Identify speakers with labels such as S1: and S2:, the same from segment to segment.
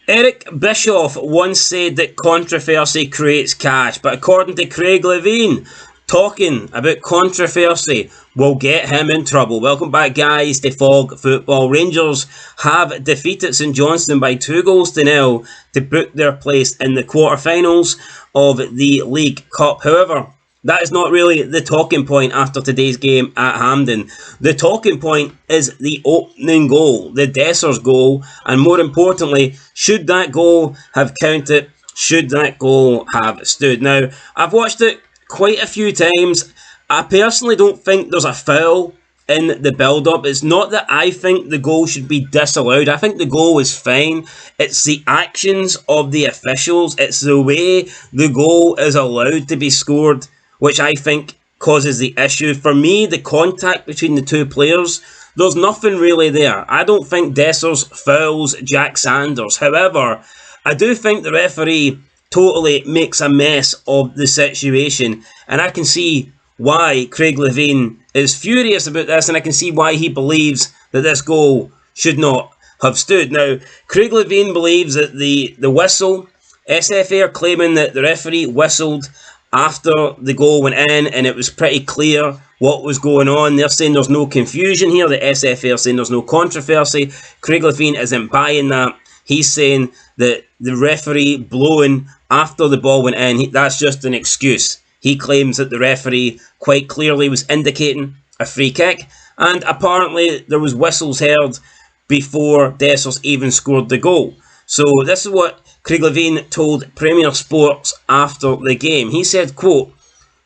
S1: Eric Bischoff once said that controversy creates cash, but according to Craig Levein, talking about controversy will get him in trouble. Welcome back, guys, to Fog Football. Rangers have defeated St Johnston by 2-0 to book their place in the quarterfinals of the League Cup. However, that is not really the talking point after today's game at Hampden. The talking point is the opening goal, the Dessers goal, and more importantly, should that goal have counted? Should that goal have stood? Now, I've watched it quite a few times. I personally don't think there's a foul in the build-up. It's not that I think the goal should be disallowed. I think the goal is fine. It's the actions of the officials. It's the way the goal is allowed to be scored which I think causes the issue. For me, the contact between the two players, there's nothing really there. I don't think Dessers fouls Jack Sanders. However, I do think the referee totally makes a mess of the situation, and I can see why Craig Levein is furious about this, and I can see why he believes that this goal should not have stood. Now, Craig Levein believes that the whistle, SFA are claiming that the referee whistled after the goal went in and it was pretty clear what was going on. They're saying there's no confusion here. The SFA are saying there's no controversy. Craig Levein isn't buying that. He's saying that the referee blowing after the ball went in, that's just an excuse. He claims that the referee quite clearly was indicating a free kick, and apparently there was whistles heard before Dessers even scored the goal. So this is what Craig Levein told Premier Sports after the game. He said, quote,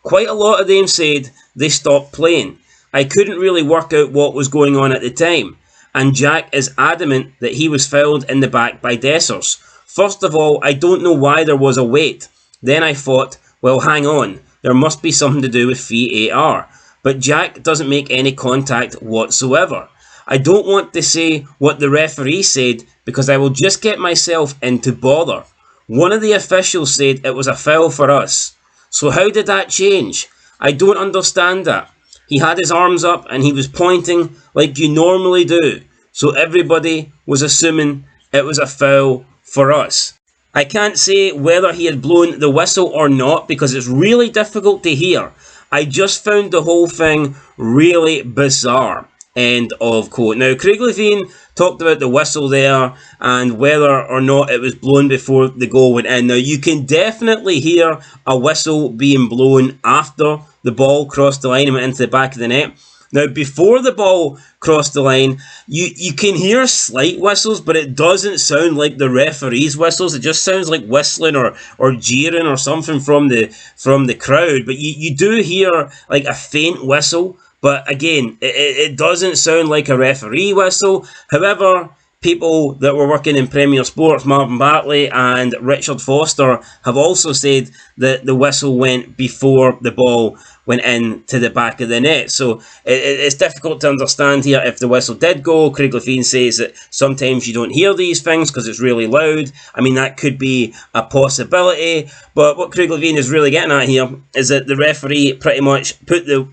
S1: "Quite a lot of them said they stopped playing. I couldn't really work out what was going on at the time. And Jack is adamant that he was fouled in the back by Dessers. First of all, I don't know why there was a wait. Then I thought, well, hang on, there must be something to do with VAR. But Jack doesn't make any contact whatsoever. I don't want to say what the referee said because I will just get myself into bother. One of the officials said it was a foul for us. So how did that change? I don't understand that. He had his arms up and he was pointing like you normally do. So everybody was assuming it was a foul for us. I can't say whether he had blown the whistle or not because it's really difficult to hear. I just found the whole thing really bizarre." End of quote. Now, Craig Levein talked about the whistle there and whether or not it was blown before the goal went in. Now, you can definitely hear a whistle being blown after the ball crossed the line and went into the back of the net. Now, before the ball crossed the line, you can hear slight whistles, but it doesn't sound like the referee's whistles. It just sounds like whistling or jeering or something from the crowd. But you do hear like a faint whistle. But again, it doesn't sound like a referee whistle. However, people that were working in Premier Sports, Marvin Bartley and Richard Foster, have also said that the whistle went before the ball went into the back of the net. So it's difficult to understand here if the whistle did go. Craig Levein says that sometimes you don't hear these things because it's really loud. I mean, that could be a possibility. But what Craig Levein is really getting at here is that the referee pretty much put the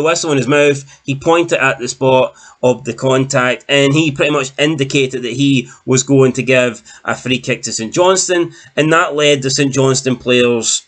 S1: whistle in his mouth. He pointed at the spot of the contact and he pretty much indicated that he was going to give a free kick to St Johnston, and that led the St Johnston players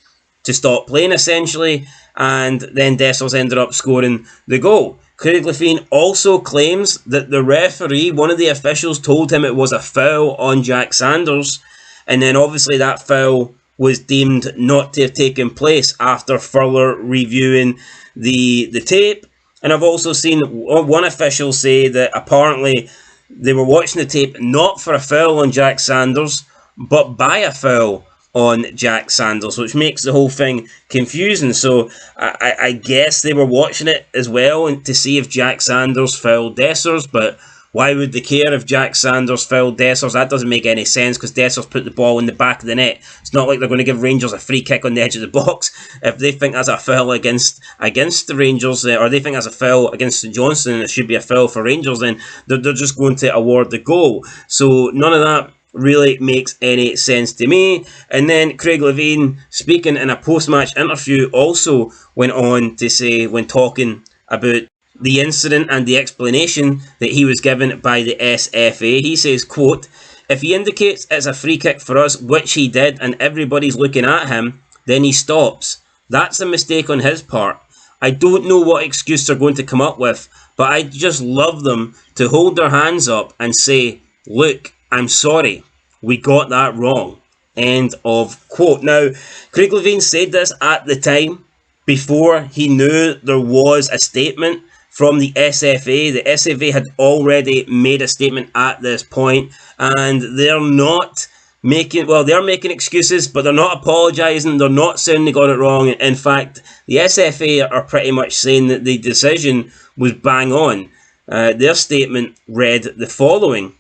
S1: to stop playing essentially, and then Dessers ended up scoring the goal. Craig Levein also claims that the referee, one of the officials, told him it was a foul on Jack Sanders, and then obviously that foul was deemed not to have taken place after further reviewing the tape. And I've also seen one official say that apparently they were watching the tape not for a foul on Jack Sanders, but by a foul on Jack Sanders, which makes the whole thing confusing. So I guess they were watching it as well and to see if Jack Sanders fouled Dessers, but why would they care if Jack Sanders fouled Dessers? That doesn't make any sense because Dessers put the ball in the back of the net. It's not like they're going to give Rangers a free kick on the edge of the box. If they think that's a foul against the Rangers, or they think that's a foul against St Johnston and it should be a foul for Rangers, then they're just going to award the goal. So none of that really makes any sense to me. And then Craig Levein, speaking in a post-match interview, also went on to say, when talking about the incident and the explanation that he was given by the SFA, he says, quote, If he indicates it's a free kick for us, which he did, and everybody's looking at him, then he stops. That's a mistake on his part. I don't know what excuse they're going to come up with, but I just love them to hold their hands up and say, look, I'm sorry, we got that wrong. End of quote. Now, Craig Levein said this at the time, before he knew there was a statement from the SFA. The SFA had already made a statement at this point, and they're not making, well, they're making excuses, but they're not apologising. They're not saying they got it wrong. In fact, the SFA are pretty much saying that the decision was bang on. Their statement read the following,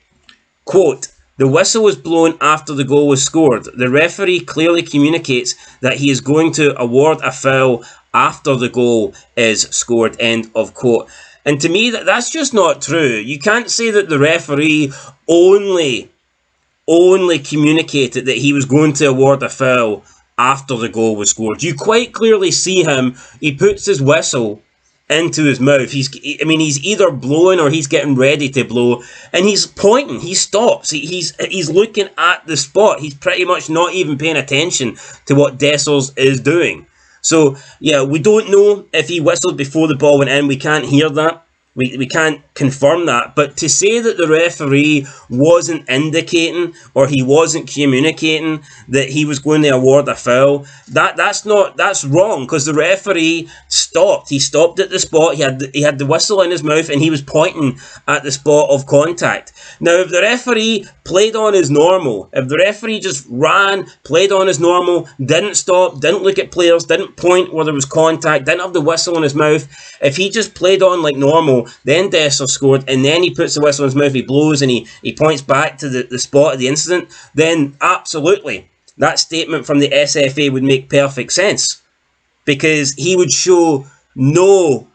S1: quote, the whistle was blown after the goal was scored. The referee clearly communicates that he is going to award a foul after the goal is scored. End of quote. And to me, that's just not true. You can't say that the referee only communicated that he was going to award a foul after the goal was scored. You quite clearly see him. He puts his whistle into his mouth. He's either blowing or he's getting ready to blow, and he's pointing. He stops. He's looking at the spot. He's pretty much not even paying attention to what Dessers is doing. So yeah, we don't know if he whistled before the ball went in. We can't hear that. We can't confirm that, but to say that the referee wasn't indicating or he wasn't communicating that he was going to award a foul, that's wrong, because the referee stopped. He stopped at the spot. He had the whistle in his mouth and he was pointing at the spot of contact. Now, if the referee played on as normal, if the referee just ran, played on as normal, didn't stop, didn't look at players, didn't point where there was contact, didn't have the whistle in his mouth, if he just played on like normal, then Dessers scored, and then he puts the whistle in his mouth, he blows, and he points back to the spot of the incident, then absolutely, that statement from the SFA would make perfect sense, because he would show no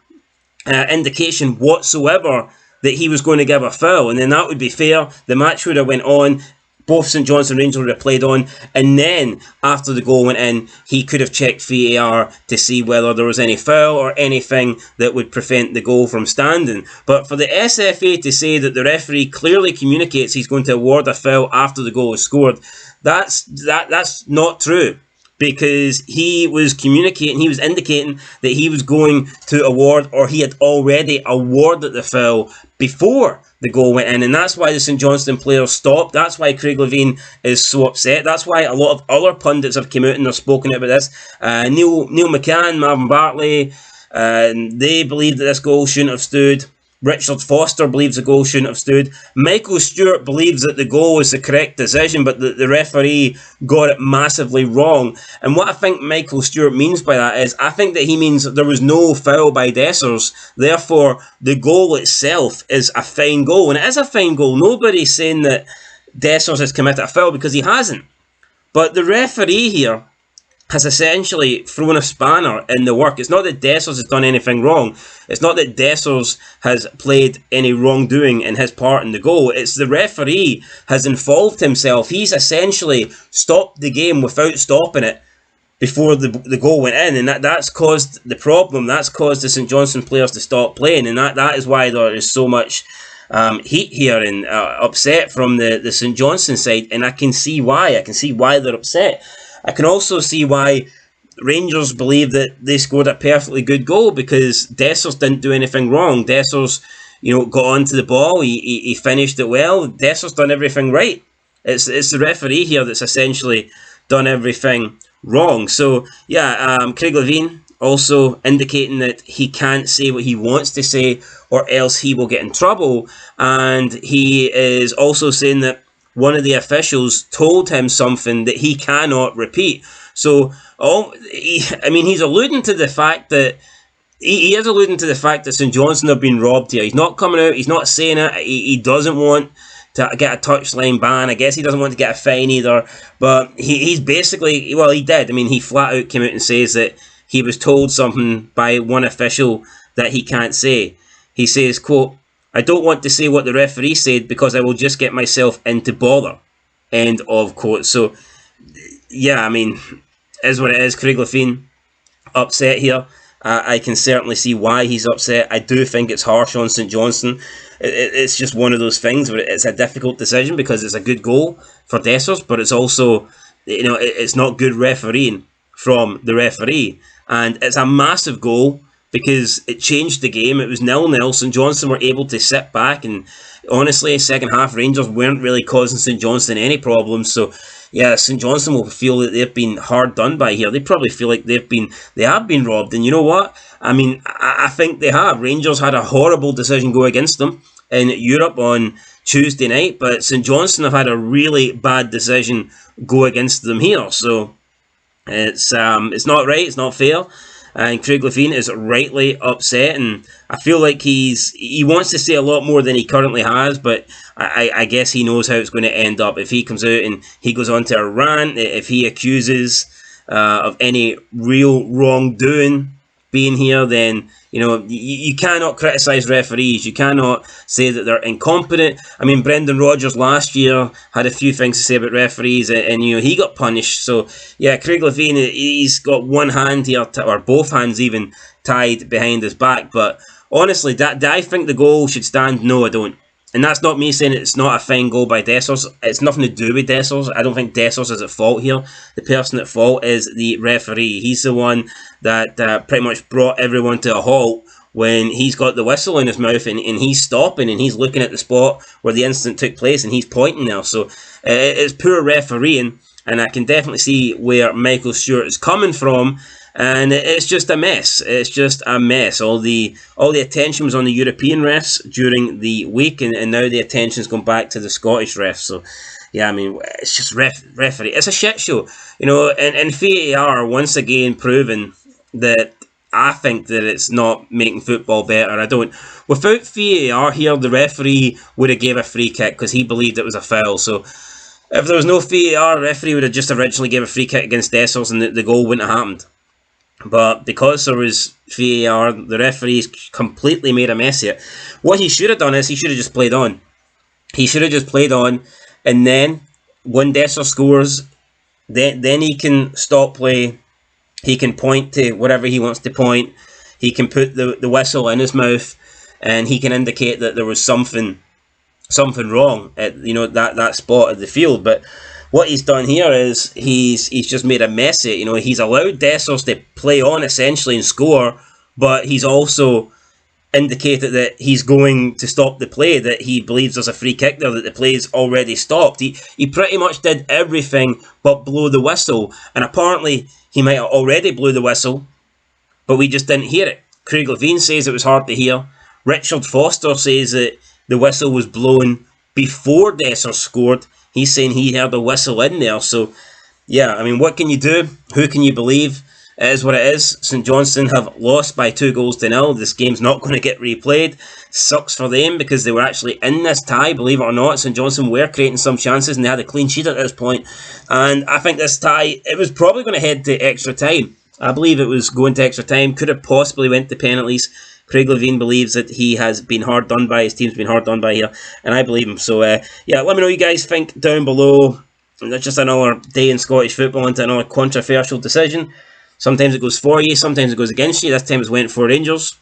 S1: indication whatsoever that he was going to give a foul, and then that would be fair. The match would have went on. Both St Johnston Rangers would have played on, and then after the goal went in, he could have checked VAR to see whether there was any foul or anything that would prevent the goal from standing. But for the SFA to say that the referee clearly communicates he's going to award a foul after the goal is scored, that's not true, because he was communicating, he was indicating that he was going to award, or he had already awarded the foul before the goal went in, and that's why the St Johnston players stopped. That's why Craig Levein is so upset. That's why a lot of other pundits have come out and they've spoken about this. Neil McCann, Marvin Bartley, they believe that this goal shouldn't have stood. Richard Foster believes the goal shouldn't have stood. Michael Stewart believes that the goal was the correct decision, but the referee got it massively wrong. And what I think Michael Stewart means by that is, I think that he means that there was no foul by Dessers, therefore the goal itself is a fine goal. And it is a fine goal. Nobody's saying that Dessers has committed a foul, because he hasn't. But the referee here has essentially thrown a spanner in the work. It's not that Dessers has done anything wrong. It's not that Dessers has played any wrongdoing in his part in the goal. It's the referee has involved himself. He's essentially stopped the game without stopping it before the goal went in, and that's caused the problem. That's caused the St Johnston players to stop playing, and that is why there is so much heat here and upset from the St Johnston side, and I can see why. I can see why they're upset. I can also see why Rangers believe that they scored a perfectly good goal, because Dessers didn't do anything wrong. Dessers, got onto the ball. He finished it well. Dessers done everything right. It's the referee here that's essentially done everything wrong. So yeah, Craig Levein also indicating that he can't say what he wants to say, or else he will get in trouble. And he is also saying that one of the officials told him something that he cannot repeat. So, he's alluding to the fact that he is alluding to the fact that St Johnston have been robbed here. He's not coming out. He's not saying it. He doesn't want to get a touchline ban. I guess he doesn't want to get a fine either. But he's basically, well, he did. He flat out came out and says that he was told something by one official that he can't say. He says, quote, I don't want to say what the referee said because I will just get myself into bother. End of quote. So, yeah, is what it is. Craig Levein upset here. I can certainly see why he's upset. I do think it's harsh on St Johnston. It's just one of those things where it's a difficult decision because it's a good goal for Dessers, but it's also, it's not good refereeing from the referee. And it's a massive goal because it changed the game. It was 0-0. St Johnston were able to sit back, and honestly, second half Rangers weren't really causing St Johnston any problems. So yeah, St Johnston will feel that they've been hard done by here. They probably feel like they have been robbed. And you know what? I mean, I think they have. Rangers had a horrible decision go against them in Europe on Tuesday night, but St Johnston have had a really bad decision go against them here. So it's not right. It's not fair. And Craig Levein is rightly upset, and I feel like he wants to say a lot more than he currently has, but I guess he knows how it's going to end up. If he comes out and he goes on to a rant, if he accuses of any real wrongdoing being here, then you cannot criticise referees. You cannot say that they're incompetent. I mean, Brendan Rodgers last year had a few things to say about referees, and he got punished. So yeah, Craig Levein, he's got one hand here, or both hands even, tied behind his back. But honestly, do I think the goal should stand? No, I don't. And that's not me saying it's not a fine goal by Dessers. It's nothing to do with Dessers. I don't think Dessers is at fault here. The person at fault is the referee. He's the one that pretty much brought everyone to a halt when he's got the whistle in his mouth and he's stopping and he's looking at the spot where the incident took place and he's pointing there. So it's poor refereeing, and I can definitely see where Michael Stewart is coming from. And it's just a mess. It's just a mess. All the attention was on the European refs during the week, and now the attention's gone back to the Scottish refs. So, yeah, I mean, it's just referee. It's a shit show, And VAR once again proven that I think that it's not making football better. I don't. Without VAR here, the referee would have gave a free kick because he believed it was a foul. So, if there was no VAR, the referee would have just originally gave a free kick against Dessers, and the goal wouldn't have happened. But because there was VAR, the referees completely made a mess of it. What he should have done is he should have just played on. He should have just played on, and then when Dessers scores, then he can stop play. He can point to whatever he wants to point. He can put the whistle in his mouth, and he can indicate that there was something wrong at that spot of the field. But what he's done here is he's just made a mess of it. He's allowed Dessers to play on essentially and score, but he's also indicated that he's going to stop the play, that he believes there's a free kick there, that the play's already stopped. He pretty much did everything but blow the whistle, and apparently he might have already blew the whistle, but we just didn't hear it. Craig Levein says it was hard to hear. Richard Foster says that the whistle was blown before Dessers scored. He's saying he heard a whistle in there. So, yeah, I mean, what can you do? Who can you believe? It is what it is. St Johnston have lost by 2-0. This game's not going to get replayed. Sucks for them because they were actually in this tie, believe it or not. St Johnston were creating some chances and they had a clean sheet at this point. And I think this tie, it was probably going to head to extra time. I believe it was going to extra time. Could have possibly went to penalties. Craig Levein believes that he has been hard done by, his team's been hard done by here, and I believe him. So, yeah, let me know what you guys think down below. That's just another day in Scottish football into another controversial decision. Sometimes it goes for you, sometimes it goes against you. This time it went for Rangers.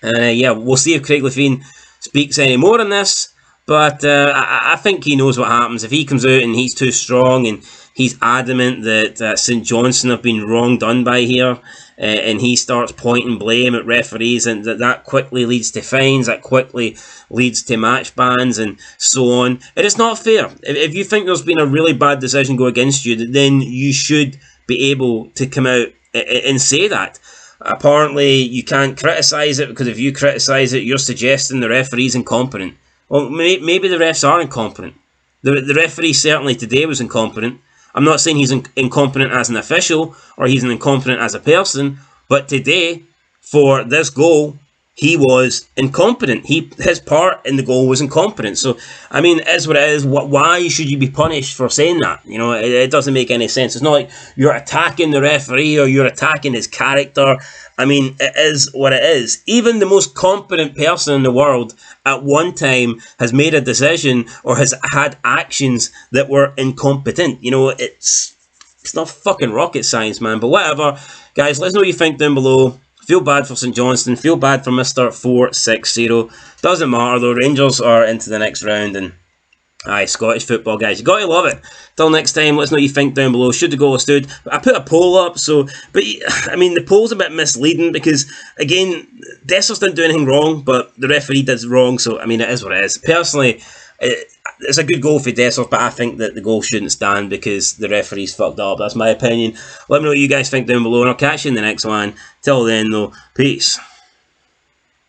S1: Yeah, we'll see if Craig Levein speaks any more on this, but I think he knows what happens. If he comes out and he's too strong and he's adamant that St Johnston have been wrong done by here, and he starts pointing blame at referees, and that quickly leads to fines, that quickly leads to match bans and so on. It is not fair. If you think there's been a really bad decision go against you, then you should be able to come out and say that. Apparently you can't criticise it, because if you criticise it, you're suggesting the referee's incompetent. Well, maybe the refs are incompetent. The referee certainly today was incompetent. I'm not saying he's incompetent as an official or he's incompetent as a person, but today, for this goal, he was incompetent. His part in the goal was incompetent. So, I mean, it is what it is. Why should you be punished for saying that? It doesn't make any sense. It's not like you're attacking the referee or you're attacking his character. I mean, it is what it is. Even the most competent person in the world at one time has made a decision or has had actions that were incompetent. It's not fucking rocket science, man. But whatever. Guys, let us know what you think down below. Feel bad for St Johnston. Feel bad for Mr. 460. Doesn't matter though. Rangers are into the next round, and aye, Scottish football, guys. You got to love it. Till next time, let us know what you think down below. Should the goal have stood? I put a poll up, so... But, I mean, the poll's a bit misleading because, again, Dessers didn't do anything wrong, but the referee did wrong, so, I mean, it is what it is. Personally, it's a good goal for Dessers, but I think that the goal shouldn't stand because the referee's fucked up. That's my opinion. Let me know what you guys think down below, and I'll catch you in the next one. Till then, though, peace.